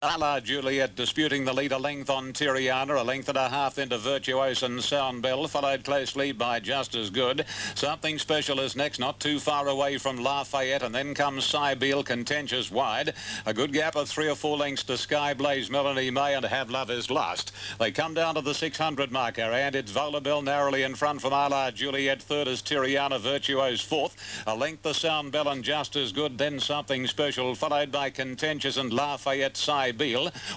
A La Juliet disputing the lead a length on Tiriana, a length and a half into Virtuose and Sound Bell, followed closely by Just As Good. Something Special is next, not too far away from Lafayette, and then comes Cybele, Contentious wide. A good gap of 3 or 4 lengths to Sky Blaze, Melanie May, and Have Love is last. They come down to the 600 marker, and it's Volabelle narrowly in front from A La Juliet. Third is Tiriana, Virtuose fourth. A length the Sound Bell and Just As Good, then Something Special, followed by Contentious and Lafayette, Cybele.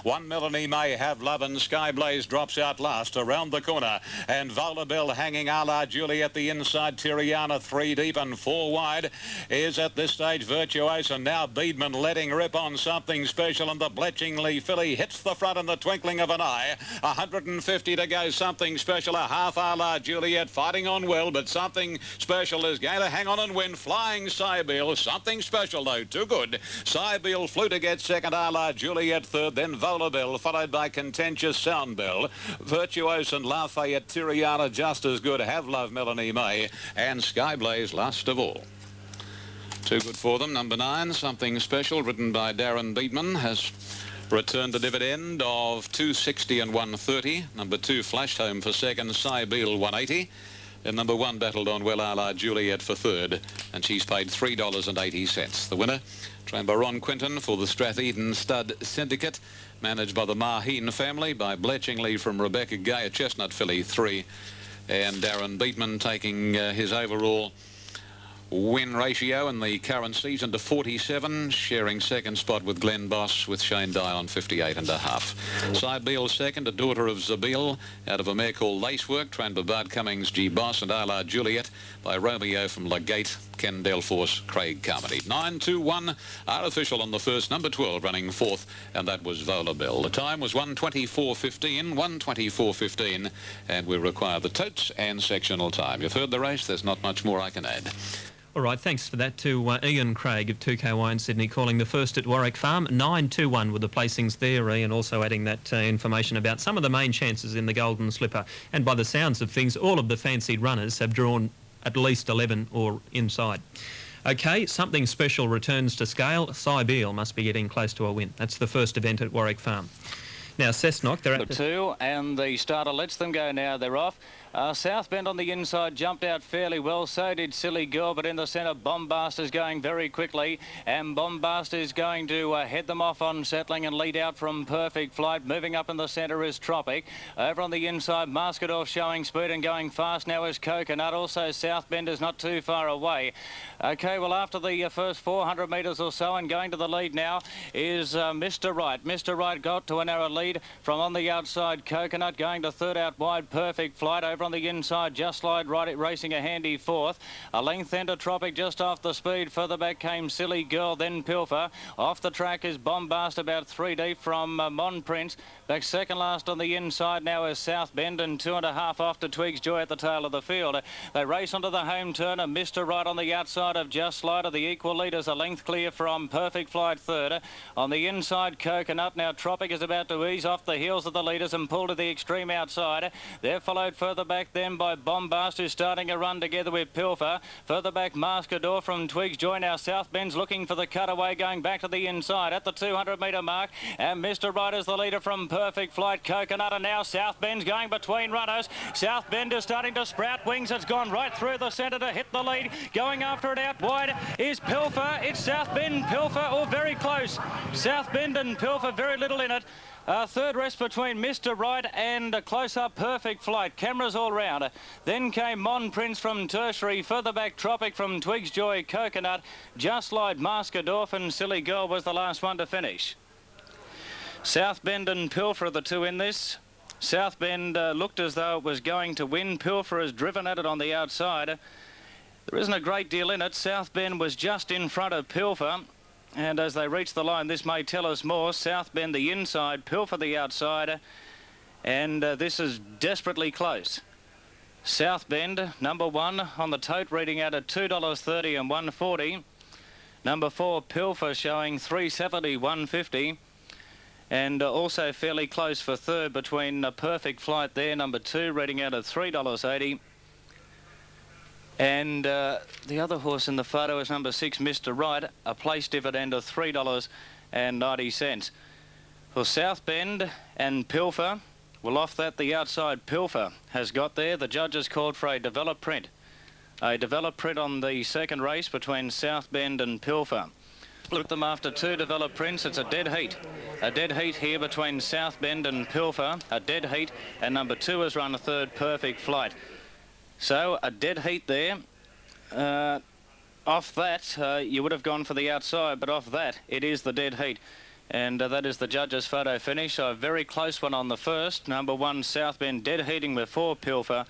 One Melanie May, Have Love, and Sky Blaze drops out last around the corner, and Volabelle hanging A La Juliet the inside. Tiriana 3 deep and 4 wide is at this stage Virtuose, and now Beedman letting rip on Something Special, and the Bletchingley filly hits the front in the twinkling of an eye. 150 to go. Something Special, a half A La Juliet fighting on well, but Something Special is going to hang on and win. Flying Cybele, Something Special though, too good. Cybele flew to get second, A La Juliet third, then Volabelle, followed by Contentious, Sound Bell, Virtuose and Lafayette, Tiriana, Just As Good, Have Love, Melanie May, and Sky Blaze last of all. Too good for them. Number 9, Something Special, written by Darren Beedman, has returned a dividend of 260 and 130. Number 2 flashed home for second, Cybele 180. And number 1 battled on well, A La Juliet for third, and she's paid $3.80. The winner, trained by Ron Quinton for the Stratheden Stud Syndicate, managed by the Maheen family, by Bletchingley from Rebecca Gay, a Chestnut filly 3, and Darren Beedman taking his overall win ratio in the current season to 47, sharing second spot with Glenn Boss, with Shane Dye on 58.5. Cybele second, a daughter of Zabeel, out of a mare called Lacework, trained by Bart Cummings, G. Boss, and A La Juliet by Romeo from Legate, Ken Delforce, Craig Carmody. 9-2-1, artificial on the first, number 12 running fourth, and that was Volabelle. The time was 1:24.15, 1:24.15, and we require the totes and sectional time. You've heard the race, there's not much more I can add. All right, thanks for that to Ian Craig of 2KY in Sydney, calling the first at Warwick Farm. 9-2-1 with the placings there, Ian, also adding that information about some of the main chances in the Golden Slipper. And by the sounds of things, all of the fancied runners have drawn at least 11 or inside. OK, Something Special returns to scale. Cybele must be getting close to a win. That's the first event at Warwick Farm. Now, Cessnock, they're at the 2, and the starter lets them go now. They're off. South Bend on the inside jumped out fairly well. So did Silly Girl, but in the centre, Bombast is going very quickly, and Bombast is going to head them off on settling and lead out from Perfect Flight. Moving up in the centre is Tropic. Over on the inside, Maskadorf showing speed and going fast now is Coconut. Also, South Bend is not too far away. OK, well, after the first 400 metres or so, and going to the lead now is Mr. Right. Mr. Right got to a narrow lead from on the outside. Coconut going to third out wide. Perfect Flight over on the inside, Just Slide right, racing a handy fourth. A length into Tropic just off the speed. Further back came Silly Girl, then Pilfer. Off the track is Bombast, about 3 deep from Mon Prince. Back second last on the inside now is South Bend, and 2.5 off to Twigs Joy at the tail of the field. They race onto the home turn, and Mr. Right on the outside of Just Slide. The equal leaders, a length clear from Perfect Flight third. On the inside, Coconut. Now Tropic is about to ease off the heels of the leaders and pull to the extreme outside. They're followed further back then by Bombast, who's starting a run together with Pilfer. Further back, Maskador from Twigs Joy. Now South Bend's looking for the cutaway, going back to the inside at the 200 metre mark, and Mr. Right is the leader from Perfect Flight. Coconut, and now South Bend's going between runners. South Bend is starting to sprout wings. It's gone right through the centre to hit the lead. Going after it out wide is Pilfer. It's South Bend, Pilfer, all very close. South Bend and Pilfer, very little in it. Third rest between Mr. Right and close-up Perfect Flight. Cameras all round. Then came Mon Prince from Tertiary. Further back, Tropic from Twigs Joy, Coconut. Just Light, Maskadorf, and Silly Girl was the last one to finish. South Bend and Pilfer are the two in this. South Bend looked as though it was going to win. Pilfer has driven at it on the outside. There isn't a great deal in it. South Bend was just in front of Pilfer. And as they reach the line, this may tell us more. South Bend the inside, Pilfer the outside, and this is desperately close. South Bend, number 1 on the tote, reading out at $2.30 and $1.40. Number 4, Pilfer, showing $3.70, $1.50. And also fairly close for third between Perfect Flight there, number 2, reading out at $3.80. And the other horse in the photo is number 6, Mr. Right, a place dividend of $3.90. Well, South Bend and Pilfer. Well, off that, the outside Pilfer has got there. The judges called for a developed print. A developed print on the second race between South Bend and Pilfer. Look at them after two developed prints. It's a dead heat. A dead heat here between South Bend and Pilfer. A dead heat. And number 2 has run a third perfect flight. So a dead heat there. Off that, you would have gone for the outside, but off that, it is the dead heat. And that is the judges' photo finish. So a very close one on the first. Number 1, South Bend, dead heating with 4 Pilfer.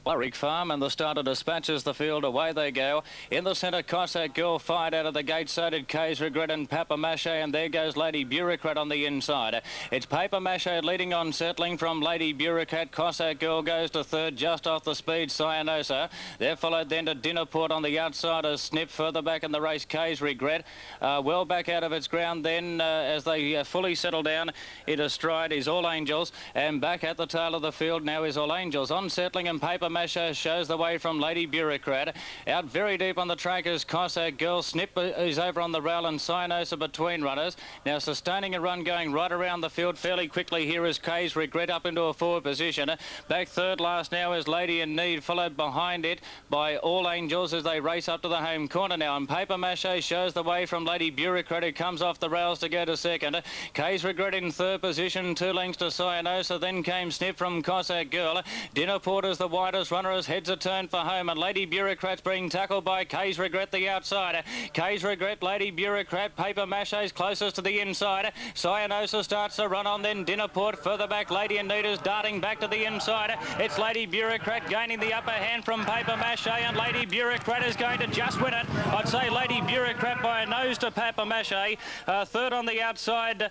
Warwick Farm, and the starter dispatches the field. Away they go. In the centre, Cossack Girl fired out of the gate. So did Kay's Regret and Papa Mache, and there goes Lady Bureaucrat on the inside. It's Paper Mache leading on, settling from Lady Bureaucrat. Cossack Girl goes to third, just off the speed, Cyanosa. They're followed then to Dinnerport on the outside. A snip further back in the race, Kay's Regret. Well back out of its ground then as they fully settle down. It astride is All Angels, and back at the tail of the field now is All Angels. On settling, and Paper Masher shows the way from Lady Bureaucrat. Out very deep on the track is Cossack Girl. Snip is over on the rail, and Cyanosa between runners. Now sustaining a run going right around the field fairly quickly. Here is Kay's Regret up into a forward position. Back third last now is Lady in Need, followed behind it by All Angels as they race up to the home corner now. And Paper Mache shows the way from Lady Bureaucrat, who comes off the rails to go to second. Kay's Regret in third position, 2 lengths to Cyanosa. Then came Snip from Cossack Girl. Dinnerport is the widest runner as heads are turned for home, and Lady Bureaucrat's being tackled by Kay's Regret, the outsider. Kay's Regret, Lady Bureaucrat, Paper Mache's closest to the inside. Cyanosa starts to run on, then Dinnerport further back. Lady in Need is darting back to the inside. It's Lady Bureaucrat gaining the upper hand from Paper Mache, and Lady Bureaucrat is going to just win it. I'd say Lady Bureaucrat by a nose to Paper Mache. Third on the outside,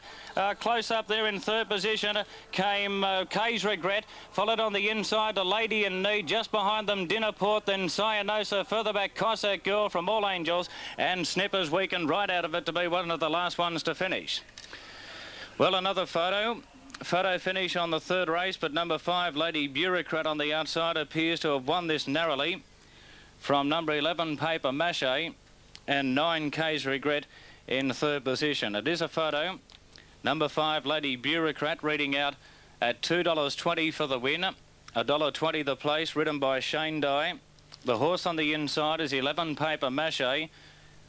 close up there in third position came Kay's Regret, followed on the inside to Lady in Need. Just behind them, Dinnerport, then Cyanosa, further back Cossack Girl from All Angels, and Snippers weakened right out of it to be one of the last ones to finish. Well, another photo finish on the third race, but number 5, Lady Bureaucrat on the outside, appears to have won this narrowly from number 11, Paper Mache, and 9, Kay's Regret in third position. It is a photo. Number 5, Lady Bureaucrat, reading out at $2.20 for the win. $1.20 the place, ridden by Shane Dye. The horse on the inside is 11, Paper Mache,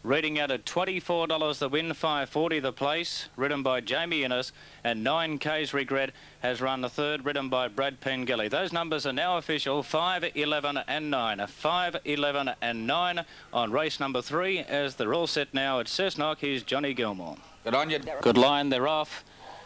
reading out at $24 the win, $5.40 the place, ridden by Jamie Innes, and 9, Kay's Regret has run the third, ridden by Brad Pengelly. Those numbers are now official, 5, 11 and 9. 5, 11 and 9 on race number 3 as they're all set now at Cessnock. Here's Johnny Gilmore. Good on you. Good line, they're off.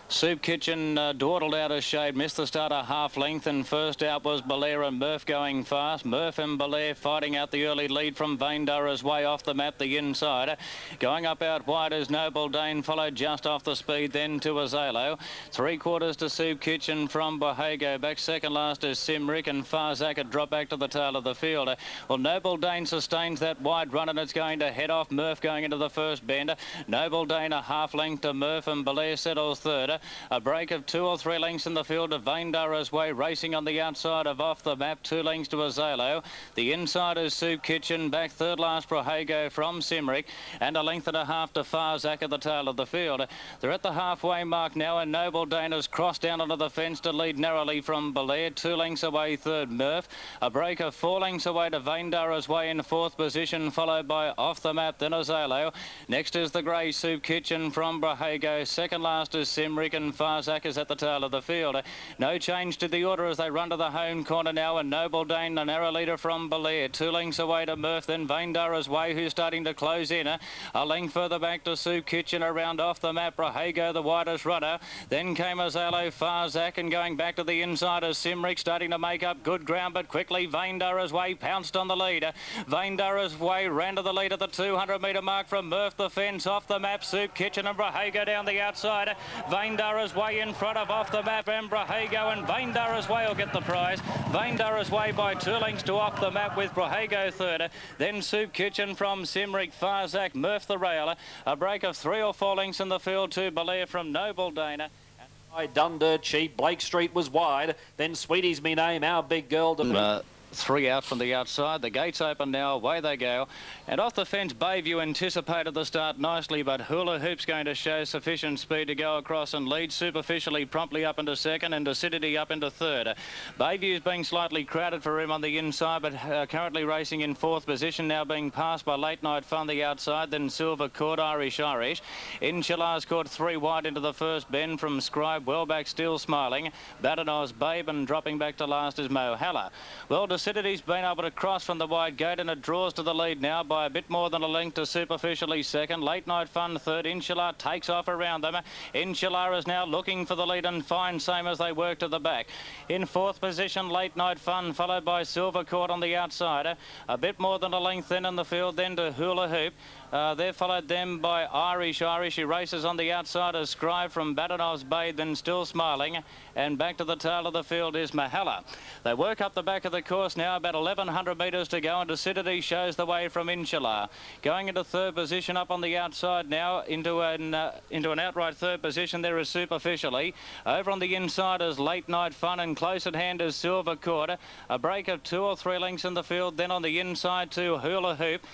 Soup Kitchen dawdled out of shade, missed the starter half length, and first out was Belair and Murph going fast. Murph and Belair fighting out the early lead from Vaindara's way off the map, the inside. Going up out wide as Noble Dane, followed just off the speed then to Azalo. 3/4 to Soup Kitchen from Borrego. Back second last is Simrick, and Farzak had dropped back to the tail of the field. Well, Noble Dane sustains that wide run, and it's going to head off Murph going into the first bend. Noble Dane a half length to Murph, and Belair settles third. A break of 2 or 3 lengths in the field of Vaindara's way, racing on the outside of Off the Map, 2 lengths to Azalo. The inside is Soup Kitchen, back third last Borrego from Simrick, and a length and a half to Farzak at the tail of the field. They're at the halfway mark now, and Noble Dane has crossed down onto the fence to lead narrowly from Belair, 2 lengths away third Murph. A break of 4 lengths away to Vaindara's way in fourth position, followed by Off the Map, then Azalo. Next is the grey Soup Kitchen from Borrego. Second last is Simrick, and Farzak is at the tail of the field. No change to the order as they run to the home corner now, and Noble Dane, the narrow leader from Belair, 2 lengths away to Murph, then Vaindara's way, who's starting to close in. A length further back to Soup Kitchen, around Off the Map, Borrego, the widest runner. Then came Azalo, Farzak, and going back to the inside is Simrick, starting to make up good ground, but quickly Vaindara's way pounced on the lead. Vaindara's way ran to the lead at the 200-metre mark from Murph, the fence. Off the Map, Soup Kitchen and Borrego down the outside. Vaindara's way in front of Off the Map, and Borrego, and Vaindara's way will get the prize. Vaindara's way by 2 lengths to Off the Map, with Borrego third. Then Soup Kitchen from Simrick, Farzak, Murph the railer. A break of 3 or 4 lengths in the field to Belair from Noble Dana. Done dirt cheap. Blake Street was wide. Then Sweetie's Me Name, Our Big Girl. 3 out from the outside. The gates open now. Away they go. And off the fence, Bayview anticipated the start nicely, but Hula Hoop's going to show sufficient speed to go across and lead Superficially promptly up into second and Acidity up into third. Bayview's being slightly crowded for room on the inside, but currently racing in 4th position, now being passed by Late Night Fun the outside, then Silver Court, Irish. Inshallah's caught 3 wide into the first bend from Scribe, well back, Still Smiling. Badenoz Babe, and dropping back to last is Mohalla. Well, Acidity's been able to cross from the wide gate, and it draws to the lead now by a bit more than a length to Superficially second. Late Night Fun third. Inshallah takes off around them. Inshallah is now looking for the lead and fine same as they work to the back. In 4th position, Late Night Fun, followed by Silver Court on the outside. A bit more than a length then in the field, then to Hula Hoop. They're followed then by Irish. He races on the outside as Scribe from Badenoz Bay, then Still Smiling. And back to the tail of the field is Mohalla. They work up the back of the course now, about 1,100 metres to go, and Acidity shows the way from Inshallah. Going into 3rd position up on the outside now, into an outright 3rd position there is Superficially. Over on the inside is Late Night Fun, and close at hand is Silver Court. A break of 2 or 3 lengths in the field, then on the inside to Hula Hoop.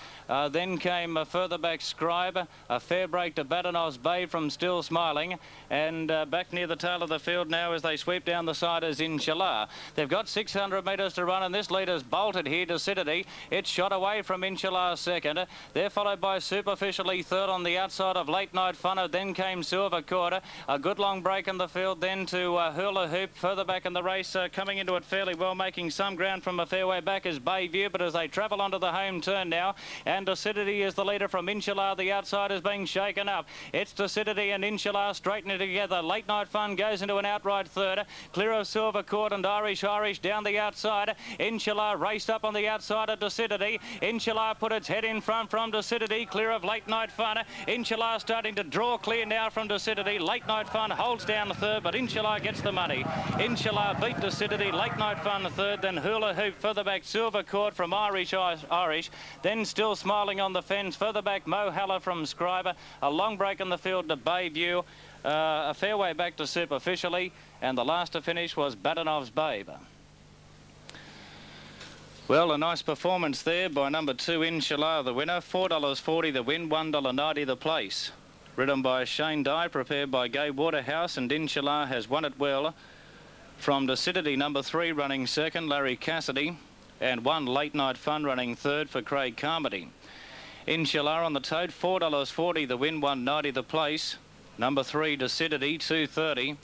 Then came further back Scribe, a fair break to Badenoz Bay from Still Smiling, and back near the tail of the field now as they sweep down the side is Inshallah. They've got 600 metres to run, and this leader's bolted here to Acidity. It's shot away from Inshallah second. They're followed by Superficially third on the outside of Late Night Fun. Then came Silver Court. A good long break in the field then to Hula Hoop. Further back in the race, coming into it fairly well, making some ground from a fair way back is Bayview, but as they travel onto the home turn now, and Acidity is the leader from Inshallah. The outside is being shaken up. It's Acidity and Inshallah straightening together. Late Night Fun goes into an outright third. Clear of Silver Court and Irish down the outside. Inshallah raced up on the outside of Acidity. Inshallah put its head in front from Acidity. Clear of Late Night Fun. Inshallah starting to draw clear now from Acidity. Late Night Fun holds down the third, but Inshallah gets the money. Inshallah beat Acidity. Late Night Fun the third. Then Hula Hoop further back. Silver Court from Irish. Then Still Smiling on the fence. Further back, Mohalla from Scribe. A long break in the field to Bayview. A fair way back to Superficially. And the last to finish was Badenoz Babe. Well, a nice performance there by number 2, Inshallah, the winner. $4.40 the win, $1.90 the place. Ridden by Shane Dye, prepared by Gay Waterhouse, and Inshallah has won it well. From Acidity, number 3, running second, Larry Cassidy. And 1 Late Night Fun running third for Craig Carmody. Inshallah on the tote, $4.40 the win, $1.90 the place. Number 3, Acidity, $2.30.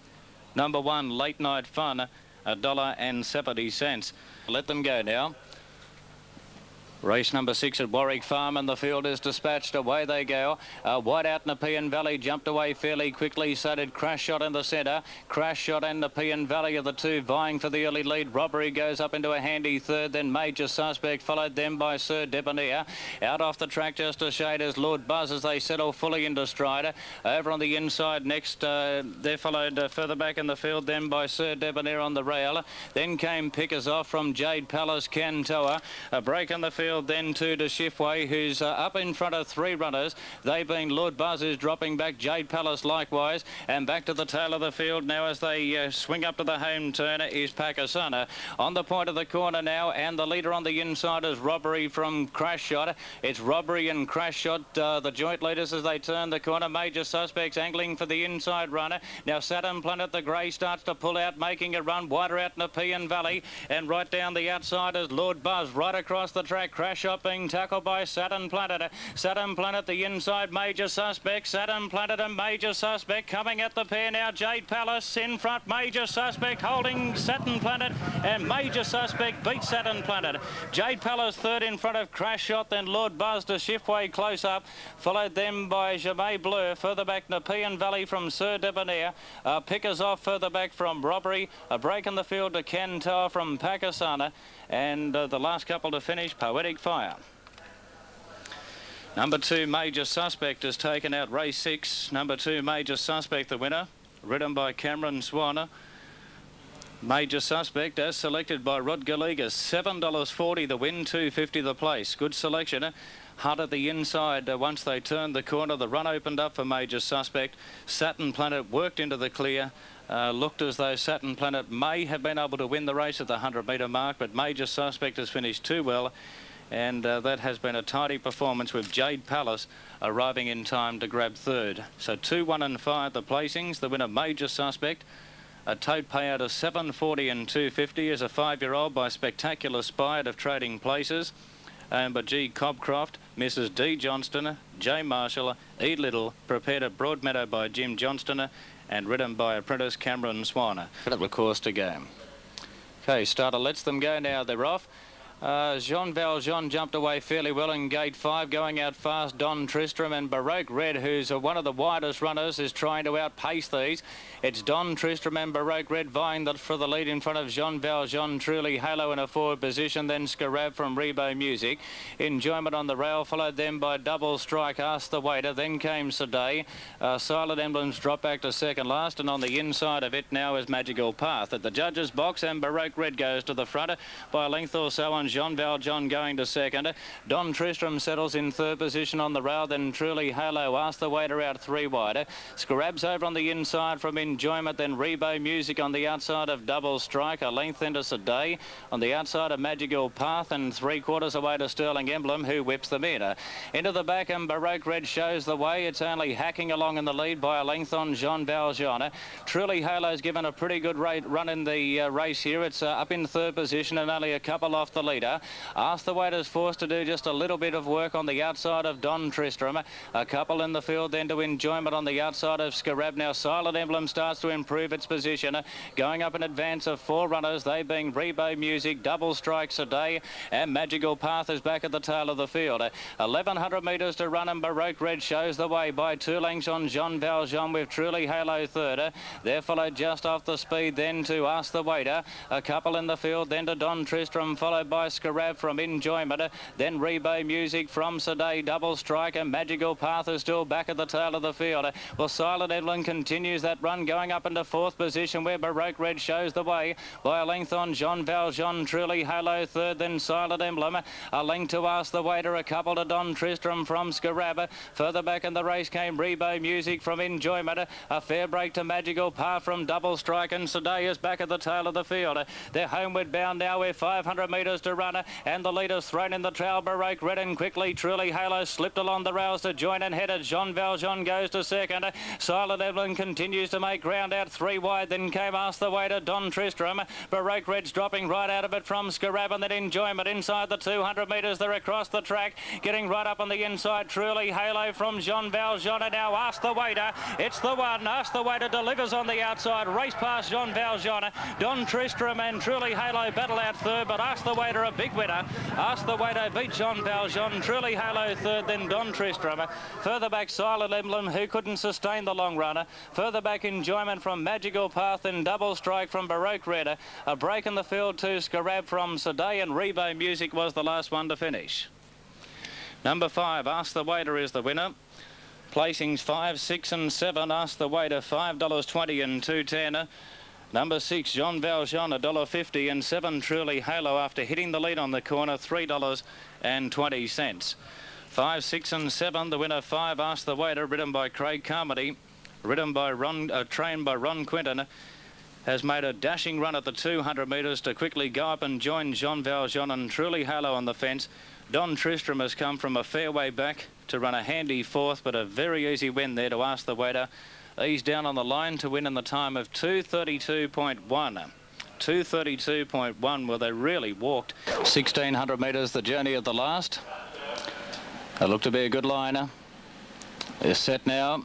Number 1, Late Night Fun, $1.70. Let them go now. Race number 6 at Warwick Farm, and the field is dispatched. Away they go. Wide out Nepean Valley jumped away fairly quickly. So did Crash Shot in the centre. Crash Shot and Nepean Valley are the two vying for the early lead. Robbery goes up into a handy third. Then Major Suspect followed them by Sir Debonair. Out off the track just a shade as Lord Buzz as they settle fully into stride. Over on the inside next, they're followed further back in the field then by Sir Debonair on the rail. Then came Pickers Off from Jade Palace, Cantoa. A break in the field then to Shiftway, who's up in front of 3 runners. They being Lord Buzz, who's dropping back, Jade Palace likewise, and back to the tail of the field now as they swing up to the home turn is Pakisana. On the point of the corner now, and the leader on the inside is Robbery from Crash Shot. It's Robbery and Crash Shot, the joint leaders as they turn the corner. Major Suspects angling for the inside runner. Now Saturn Planet, the grey, starts to pull out, making a run wider out Nepean Valley, and right down the outside is Lord Buzz. Right across the track, Crash Shot being tackled by Saturn Planet. Saturn Planet, the inside, Major Suspect. Saturn Planet and Major Suspect coming at the pair now. Jade Palace in front. Major Suspect holding Saturn Planet, and Major Suspect beats Saturn Planet. Jade Palace third in front of Crash Shot, then Lord Buzz to Shiftway close up, followed them by Jamais Bleu. Further back, Nepean Valley from Sir Debonair. Pickers Off further back from Robbery. A break in the field to Cantoa from Pakisana. And the last couple to finish, Poetic Fire. Number 2, Major Suspect, has taken out race 6. Number 2, Major Suspect, the winner, ridden by Cameron Swanner. Major Suspect, as selected by Rod Gallagher, $7.40 the win, $2.50 the place. Good selection. hard at the inside. Once they turned the corner, the run opened up for Major Suspect. Saturn Planet worked into the clear. Looked as though Saturn Planet may have been able to win the race at the 100-metre mark, but Major Suspect has finished too well. And that has been a tidy performance, with Jade Palace arriving in time to grab third. So 2, 1 and 5 the placings. The winner, Major Suspect. A tote payout of $7.40 and $2.50 as a 5-year-old by Spectacular Spy of Trading Places. Owned by G. Cobcroft, Mrs. D. Johnston, J. Marshall, E. Little, prepared at Broadmeadow by Jim Johnston, and ridden by apprentice Cameron Swanner. Incredible course to go. Okay, starter lets them go now. They're off. Jean Valjean jumped away fairly well in gate 5, going out fast. Don Tristram and Baroque Red, who's one of the widest runners, is trying to outpace these. It's Don Tristram and Baroque Red vying for the lead in front of Jean Valjean. Truly Halo in a forward position, then Scarab from Rebo Music. Enjoyment on the rail, followed then by Double Strike, Ask the Waiter, then came Saday. Silent Emblems drop back to second last, and on the inside of it now is Magical Path. At the judges' box, and Baroque Red goes to the front by a length or so on Jean Valjean going to second. Don Tristram settles in third position on the rail, then Truly Halo, Ask the Waiter out 3 wide. Scarab's over on the inside from Enjoyment, then Rebo Music on the outside of Double Strike, a length into Saday on the outside of Magical Path, and 3/4 away to Sterling Emblem, who whips them in. Into the back, and Baroque Red shows the way. It's only hacking along in the lead by a length on Jean Valjean. Truly Halo's given a pretty good run in the race here. It's up in third position and only a couple off the leader. Ask the Waiter's forced to do just a little bit of work on the outside of Don Tristram. A couple in the field then to Enjoyment on the outside of Scarab. Now Silent Emblem starts to improve its position, going up in advance of 4 runners, they being Rebo Music, Double Strike Saday, and Magical Path is back at the tail of the field. 1,100 metres to run, and Baroque Red shows the way by 2 lengths on Jean Valjean, with Truly Halo third. They're followed just off the speed then to Ask the Waiter. A couple in the field then to Don Tristram, followed by Scarab from Enjoyment, then Rebo Music from Saday, Double Strike, and Magical Path is still back at the tail of the field. Well, Silent Emblem continues that run, going up into 4th position, where Baroque Red shows the way by a length on Jean Valjean. Truly Halo third, then Silent Emblem. A length to Ask the Waiter, a couple to Don Tristram from Scarab. Further back in the race came Rebo Music from Enjoyment. A fair break to Magical Path from Double Strike, and Saday is back at the tail of the field. They're homeward bound now with 500 metres to run, and the leader's thrown in the trail. Baroque Red, and quickly Truly Halo slipped along the rails to join and headed. Jean Valjean goes to second. Silent Emblem continues to make ground out 3 wide, then came Ask the Waiter, Don Tristram. Baroque Red's dropping right out of it from Scarab, and then Enjoyment inside the 200 metres. They're across the track, getting right up on the inside. Truly Halo from Jean Valjean, and now Ask the Waiter. It's the one. Ask the Waiter delivers on the outside. Race past Jean Valjean. Don Tristram and Truly Halo battle out third, but Ask the Waiter a big winner. Ask the Waiter beat Jean Valjean. Truly Halo third, then Don Tristram. Further back Silent Emblem, who couldn't sustain the long runner. Further back Enjoyment from Magical Path, and Double Strike from Baroque Red. A break in the field to Scarab from Saday, and Rebo Music was the last one to finish. Number 5, Ask the Waiter, is the winner. Placings 5, 6 and 7. Ask the Waiter, $5.20 and $2.10. Number 6, Jean Valjean, $1.50, and 7, Truly Halo, after hitting the lead on the corner, $3.20. 5, 6 and 7, the winner 5, Ask the Waiter, ridden by Craig Carmody, trained by Ron Quinton, has made a dashing run at the 200 metres to quickly go up and join Jean Valjean and Truly Halo on the fence. Don Tristram has come from a fair way back to run a handy 4th, but a very easy win there to Ask the Waiter. He's down on the line to win in the time of 2:32.1. 2:32.1, well, they really walked 1,600 metres the journey at the last. They look to be a good liner. They're set now.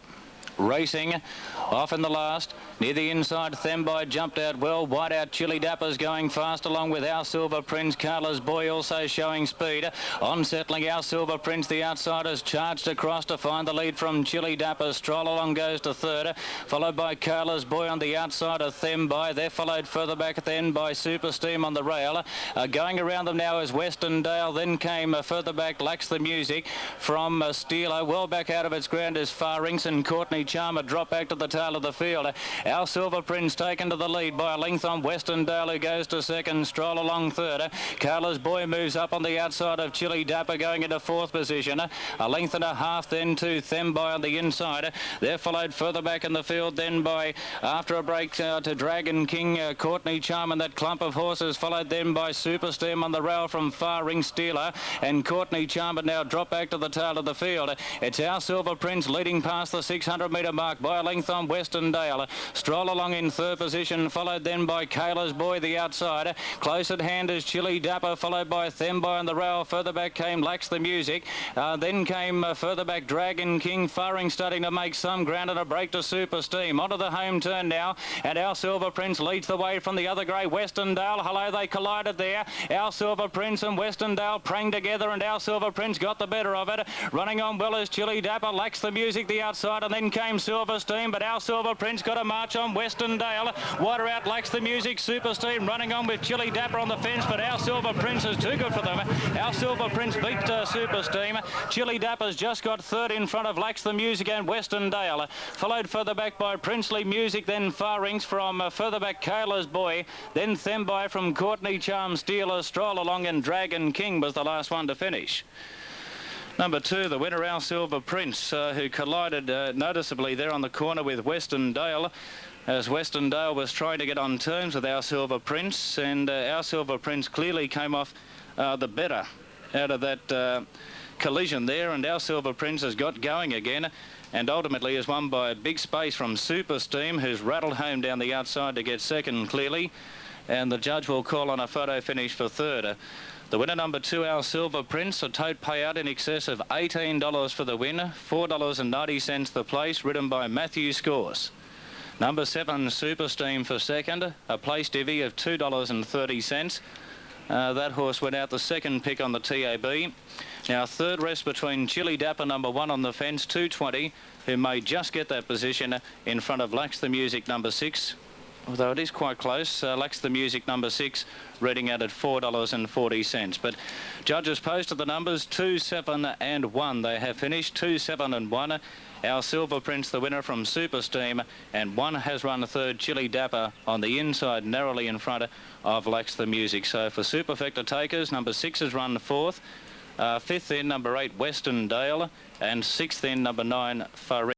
Racing off in the last. Near the inside, Thembai jumped out well. Wide out, Chili Dapper's going fast along with Our Silver Prince. Carla's Boy also showing speed. On settling, Our Silver Prince, the outsiders charged across to find the lead from Chili Dapper. Stroll along goes to third, followed by Carla's Boy on the outside of Thembai. They're followed further back then by Super Steam on the rail. Going around them now is Western Dale. Then came further back Lacks the Music from Steeler. Well back out of its ground is Far Rinks, and Courtney Courtney Charmer drop back to the tail of the field. Our Silver Prince taken to the lead by a length on Westondale, who goes to second. Stroll along third. Carla's Boy moves up on the outside of Chili Dapper, going into fourth position. A length and a half then to Themby on the inside. They're followed further back in the field then by, after a break, to Dragon King, Courtney Charmer, and that clump of horses, followed then by Superstem on the rail from Far Ring Stealer, and Courtney Charmer now drop back to the tail of the field. It's Our Silver Prince leading past the 600-metre mark by a length on Westondale. Stroll along in third position, followed then by Kayla's Boy the outside. Close at hand is Chili Dapper, followed by Themby on the rail. Further back came Lax the Music. Then came further back Dragon King. Faring starting to make some ground, and a break to Super Steam. Onto the home turn now, and Our Silver Prince leads the way from the other grey, Westondale. Hello, they collided there. Our Silver Prince and Westondale prang together, and Our Silver Prince got the better of it. Running on well as Chili Dapper. Lax the Music the outside, and then came Silver Steam, but Our Silver Prince got a march on Westondale. Wider out Lax the Music, Super Steam running on with Chili Dapper on the fence, but Our Silver Prince is too good for them. Our Silver Prince beat Super Steam. Chili Dapper's just got third in front of Lax the Music and Westondale. Followed further back by Princely Music, then Far Rings from further back Kayla's Boy, then Themby from Courtney Charm Stealer. Stroll along, and Dragon King was the last one to finish. Number 2, the winner, Our Silver Prince, who collided noticeably there on the corner with Westondale, as Westondale was trying to get on terms with Our Silver Prince, and Our Silver Prince clearly came off the better out of that collision there, and Our Silver Prince has got going again, and ultimately is won by a big space from Super Steam, who's rattled home down the outside to get second clearly, and the judge will call on a photo finish for third. The winner, number 2, Our Silver Prince, a tote payout in excess of $18 for the win, $4.90 the place, ridden by Matthew Scores. Number 7, Super Steam for second, a place divvy of $2.30. That horse went out the second pick on the TAB. Now, third rest between Chili Dapper, number 1 on the fence, $2.20, who may just get that position in front of Lax the Music, number 6. Although it is quite close. Lax the Music, number 6, reading out at $4.40. But judges posted the numbers 2, 7 and 1. They have finished 2, 7 and 1. Our Silver Prince, the winner from Super Steam, and 1 has run third, Chili Dapper, on the inside, narrowly in front of Lax the Music. So for Superfecta takers, number 6 has run 4th, 5th in number 8, Westondale, and 6th in number 9, Far